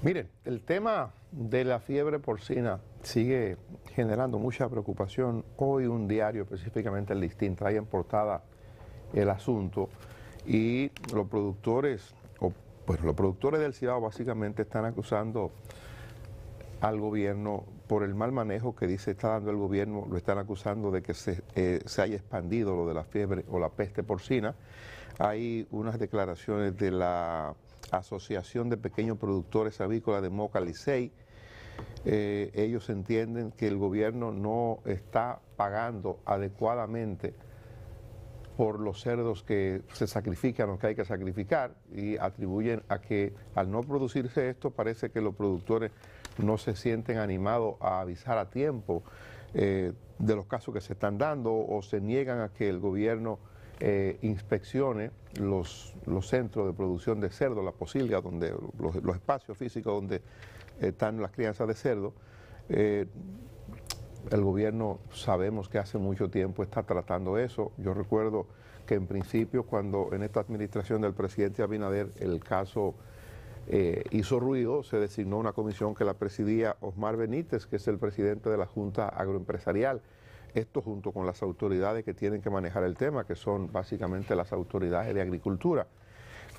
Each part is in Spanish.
Miren, el tema de la fiebre porcina sigue generando mucha preocupación. Hoy un diario, específicamente el Listín, trae en portada el asunto y los productores, los productores del Cibao básicamente están acusando al gobierno por el mal manejo que dice está dando el gobierno, lo están acusando de que se haya expandido lo de la fiebre o la peste porcina. Hay unas declaraciones de la Asociación de Pequeños Productores Avícolas de Moca Licey. Ellos entienden que el gobierno no está pagando adecuadamente por los cerdos que se sacrifican o que hay que sacrificar, y atribuyen a que al no producirse esto parece que los productores no se sienten animados a avisar a tiempo de los casos que se están dando, o se niegan a que el gobierno inspeccione los centros de producción de cerdo, la posilga, donde los espacios físicos donde están las crianzas de cerdo. El gobierno sabemos que hace mucho tiempo está tratando eso. Yo recuerdo que en principio, cuando en esta administración del presidente Abinader el caso hizo ruido, se designó una comisión que la presidía Osmar Benítez, que es el presidente de la Junta Agroempresarial. Esto junto con las autoridades que tienen que manejar el tema, que son básicamente las autoridades de agricultura.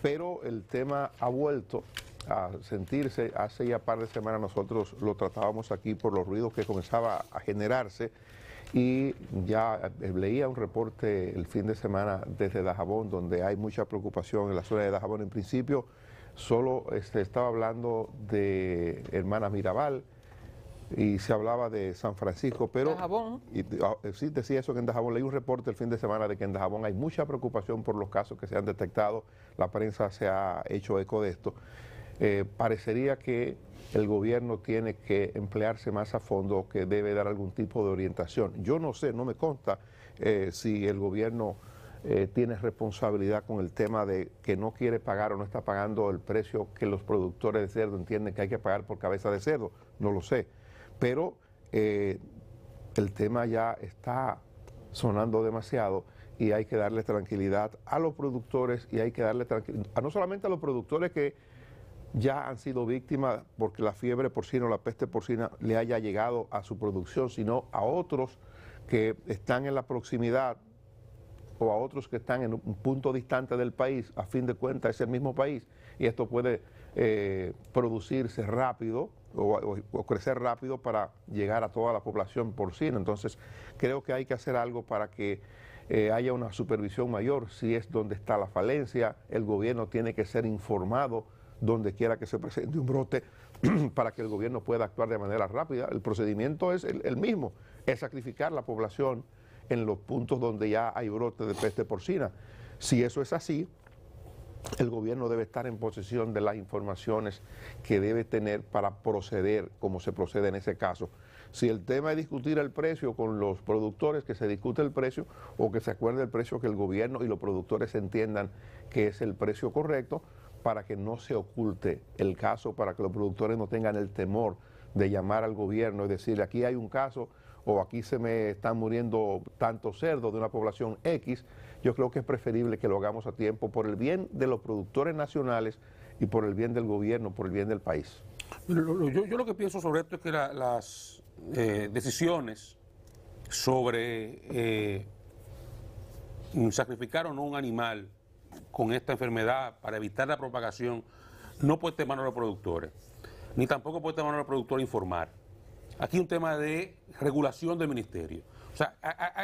Pero el tema ha vuelto a sentirse. Hace ya par de semanas nosotros lo tratábamos aquí por los ruidos que comenzaba a generarse, y ya leía un reporte el fin de semana desde Dajabón, donde hay mucha preocupación en la zona de Dajabón. En principio solo se estaba hablando de Hermanas Mirabal y se hablaba de San Francisco, pero Dajabón. Sí decía eso, que en Dajabón leí un reporte el fin de semana de que en Dajabón hay mucha preocupación por los casos que se han detectado. La prensa se ha hecho eco de esto. Parecería que el gobierno tiene que emplearse más a fondo, que debe dar algún tipo de orientación. Yo no sé, no me consta si el gobierno tiene responsabilidad con el tema de que no quiere pagar o no está pagando el precio que los productores de cerdo entienden que hay que pagar por cabeza de cerdo. No lo sé. Pero el tema ya está sonando demasiado y hay que darle tranquilidad a los productores, y hay que darle tranquilidad no solamente a los productores que ya han sido víctimas porque la fiebre porcina o la peste porcina le haya llegado a su producción, sino a otros que están en la proximidad o a otros que están en un punto distante del país. A fin de cuentas es el mismo país, y esto puede producirse rápido o crecer rápido para llegar a toda la población porcina. Entonces creo que hay que hacer algo para que haya una supervisión mayor. Si es donde está la falencia, el gobierno tiene que ser informado donde quiera que se presente un brote para que el gobierno pueda actuar de manera rápida. El procedimiento es el mismo, es sacrificar la población en los puntos donde ya hay brote de peste porcina. Si eso es así, el gobierno debe estar en posesión de las informaciones que debe tener para proceder como se procede en ese caso. Si el tema es discutir el precio con los productores, que se discute el precio, o que se acuerde el precio que el gobierno y los productores entiendan que es el precio correcto, para que no se oculte el caso, para que los productores no tengan el temor de llamar al gobierno y decirle: aquí hay un caso, o aquí se me están muriendo tantos cerdos de una población X. Yo creo que es preferible que lo hagamos a tiempo, por el bien de los productores nacionales y por el bien del gobierno, por el bien del país. Yo lo que pienso sobre esto es que las decisiones sobre sacrificar o no un animal con esta enfermedad para evitar la propagación no puede estar en manos de los productores, ni tampoco puede estar en manos de los productores informar. Aquí hay un tema de regulación del ministerio. O sea,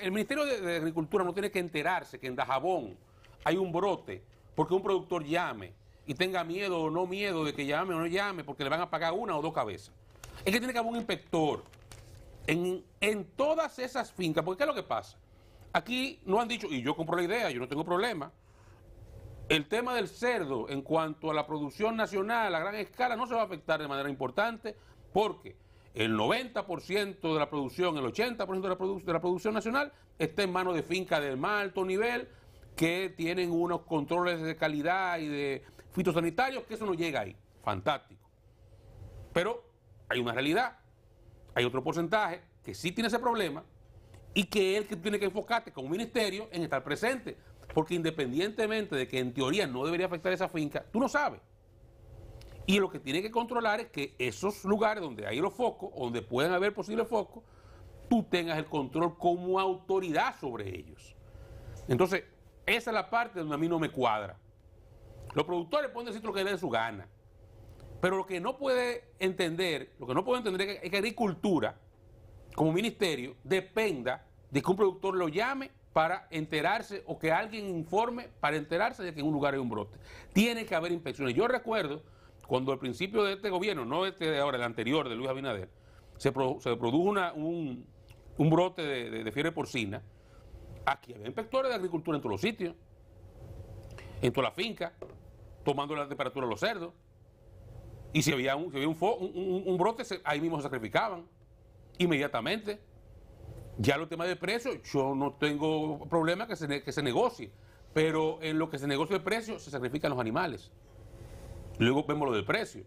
el Ministerio de Agricultura no tiene que enterarse que en Dajabón hay un brote porque un productor llame y tenga miedo o no miedo de que llame o no llame porque le van a pagar una o dos cabezas. Es que tiene que haber un inspector en todas esas fincas, porque ¿qué es lo que pasa? Aquí no han dicho, y yo compro la idea, yo no tengo problema, el tema del cerdo en cuanto a la producción nacional a gran escala no se va a afectar de manera importante, porque el 90% de la producción, el 80% de la producción nacional está en manos de fincas de más alto nivel que tienen unos controles de calidad y de fitosanitarios, que eso no llega ahí. Fantástico. Pero hay una realidad, hay otro porcentaje que sí tiene ese problema y que es el que tiene que enfocarte como ministerio en estar presente, porque independientemente de que en teoría no debería afectar esa finca, tú no sabes. Y lo que tiene que controlar es que esos lugares donde hay los focos, donde pueden haber posibles focos, tú tengas el control como autoridad sobre ellos. Entonces, esa es la parte donde a mí no me cuadra. Los productores pueden decir lo que les dé su gana, pero lo que no puede entender, es que Agricultura, como ministerio, dependa de que un productor lo llame para enterarse o que alguien informe para enterarse de que en un lugar hay un brote. Tiene que haber inspecciones. Yo recuerdo cuando al principio de este gobierno, no este de ahora, el anterior de Luis Abinader, se produjo un brote de fiebre porcina. Aquí había inspectores de agricultura en todos los sitios, en toda la finca, tomando la temperatura de los cerdos. Y si había un brote, ahí mismo se sacrificaban inmediatamente. Ya los temas de precio, yo no tengo problema que se negocie, pero en lo que se negocia el precio, se sacrifican los animales. Luego vemos lo del precio.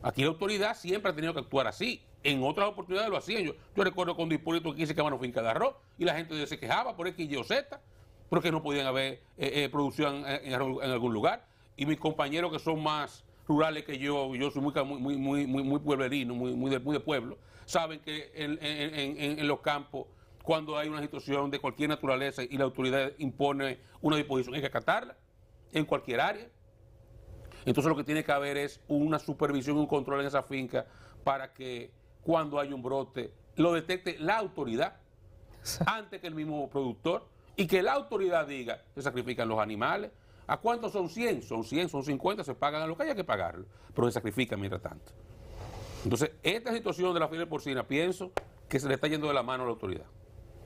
Aquí la autoridad siempre ha tenido que actuar así. En otras oportunidades lo hacían. Yo recuerdo cuando Hipólito aquí se quemaron finca de arroz y la gente se quejaba por X, Y o Z, porque no podían haber producción en algún lugar. Y mis compañeros que son más rurales que yo soy muy pueblerino, muy de pueblo, saben que en los campos, cuando hay una situación de cualquier naturaleza y la autoridad impone una disposición, hay que acatarla en cualquier área. Entonces lo que tiene que haber es una supervisión, un control en esa finca para que cuando hay un brote lo detecte la autoridad antes que el mismo productor y que la autoridad diga que sacrifican los animales. ¿A cuántos son 100? Son 100, son 50, se pagan a lo que haya que pagarlo, pero se sacrifican mientras tanto. Entonces, esta situación de la fiebre porcina, pienso que se le está yendo de la mano a la autoridad.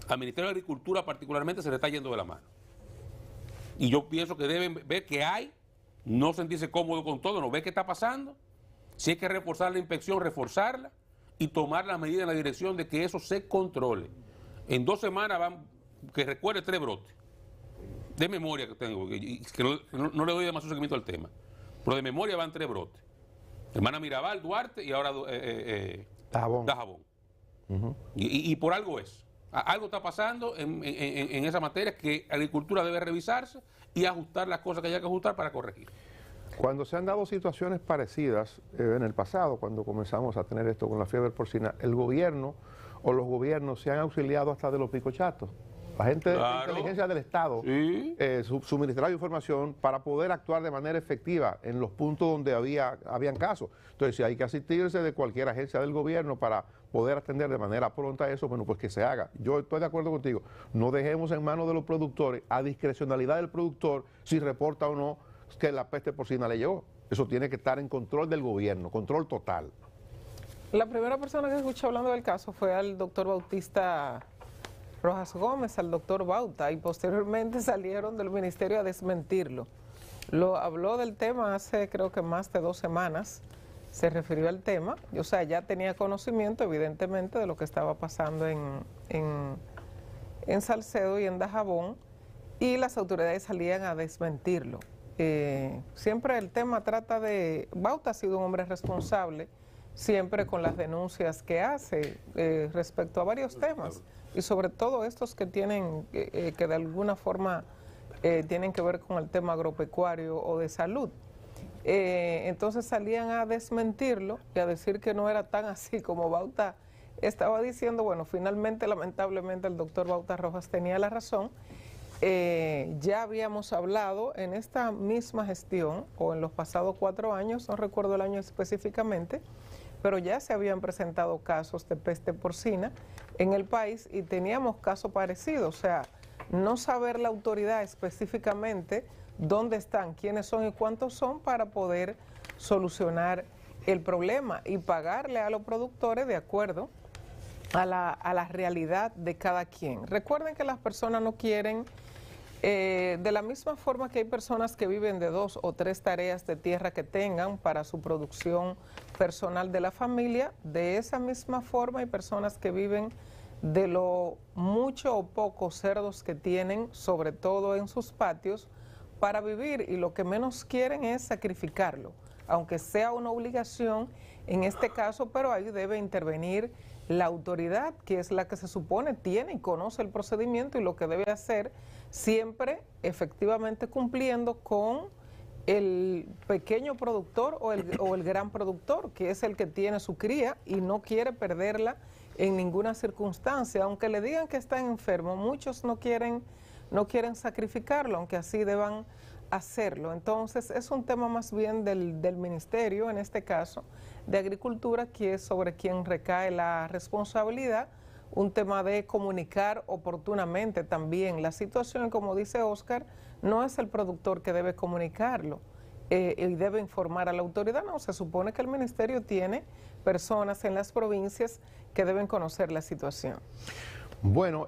Al Ministerio de Agricultura particularmente se le está yendo de la mano. Y yo pienso que deben ver que hay, no sentirse cómodo con todo, no ver qué está pasando. Si hay que reforzar la inspección, reforzarla y tomar las medidas en la dirección de que eso se controle. En 2 semanas van, que recuerde 3 brotes. De memoria que tengo, que no le doy demasiado seguimiento al tema, pero de memoria van 3 brotes. Hermana Mirabal, Duarte y ahora Dajabón. Y por algo es. Algo está pasando en esa materia que Agricultura debe revisarse y ajustar las cosas que haya que ajustar para corregir. Cuando se han dado situaciones parecidas en el pasado, cuando comenzamos a tener esto con la fiebre porcina, el gobierno o los gobiernos se han auxiliado hasta de los picochatos. La gente de inteligencia del Estado suministraba información para poder actuar de manera efectiva en los puntos donde habían casos. Entonces, si hay que asistirse de cualquier agencia del gobierno para poder atender de manera pronta eso, bueno, pues que se haga. Yo estoy de acuerdo contigo. No dejemos en manos de los productores, a discrecionalidad del productor, si reporta o no que la peste porcina le llegó. Eso tiene que estar en control del gobierno, control total. La primera persona que escuché hablando del caso fue al doctor Bautista Rojas Gómez, al doctor Bauta, y posteriormente salieron del ministerio a desmentirlo. Lo habló del tema hace creo que más de 2 semanas, se refirió al tema, o sea, ya tenía conocimiento evidentemente de lo que estaba pasando en Salcedo y en Dajabón, y las autoridades salían a desmentirlo. Siempre el tema trata de... Bauta ha sido un hombre responsable, siempre con las denuncias que hace respecto a varios temas, y sobre todo estos que tienen, que de alguna forma tienen que ver con el tema agropecuario o de salud. Entonces salían a desmentirlo y a decir que no era tan así como Bauta estaba diciendo. Bueno, finalmente, lamentablemente, el doctor Bauta Rojas tenía la razón. Ya habíamos hablado en esta misma gestión, o en los pasados 4 años, no recuerdo el año específicamente, pero ya se habían presentado casos de peste porcina en el país y teníamos casos parecidos. O sea, no saber la autoridad específicamente dónde están, quiénes son y cuántos son para poder solucionar el problema y pagarle a los productores de acuerdo a la realidad de cada quien. Recuerden que las personas no quieren, de la misma forma que hay personas que viven de 2 o 3 tareas de tierra que tengan para su producción personal de la familia, de esa misma forma hay personas que viven de lo mucho o poco cerdos que tienen, sobre todo en sus patios, para vivir, y lo que menos quieren es sacrificarlo, aunque sea una obligación en este caso, pero ahí debe intervenir la autoridad, que es la que se supone tiene y conoce el procedimiento y lo que debe hacer, siempre efectivamente cumpliendo con el pequeño productor o el gran productor, que es el que tiene su cría y no quiere perderla en ninguna circunstancia. Aunque le digan que está enfermo, muchos no quieren sacrificarlo, aunque así deban hacerlo. Entonces es un tema más bien del ministerio, en este caso, de Agricultura, que es sobre quien recae la responsabilidad, un tema de comunicar oportunamente también la situación. Como dice Oscar, no es el productor que debe comunicarlo y debe informar a la autoridad, no, se supone que el ministerio tiene personas en las provincias que deben conocer la situación. Bueno,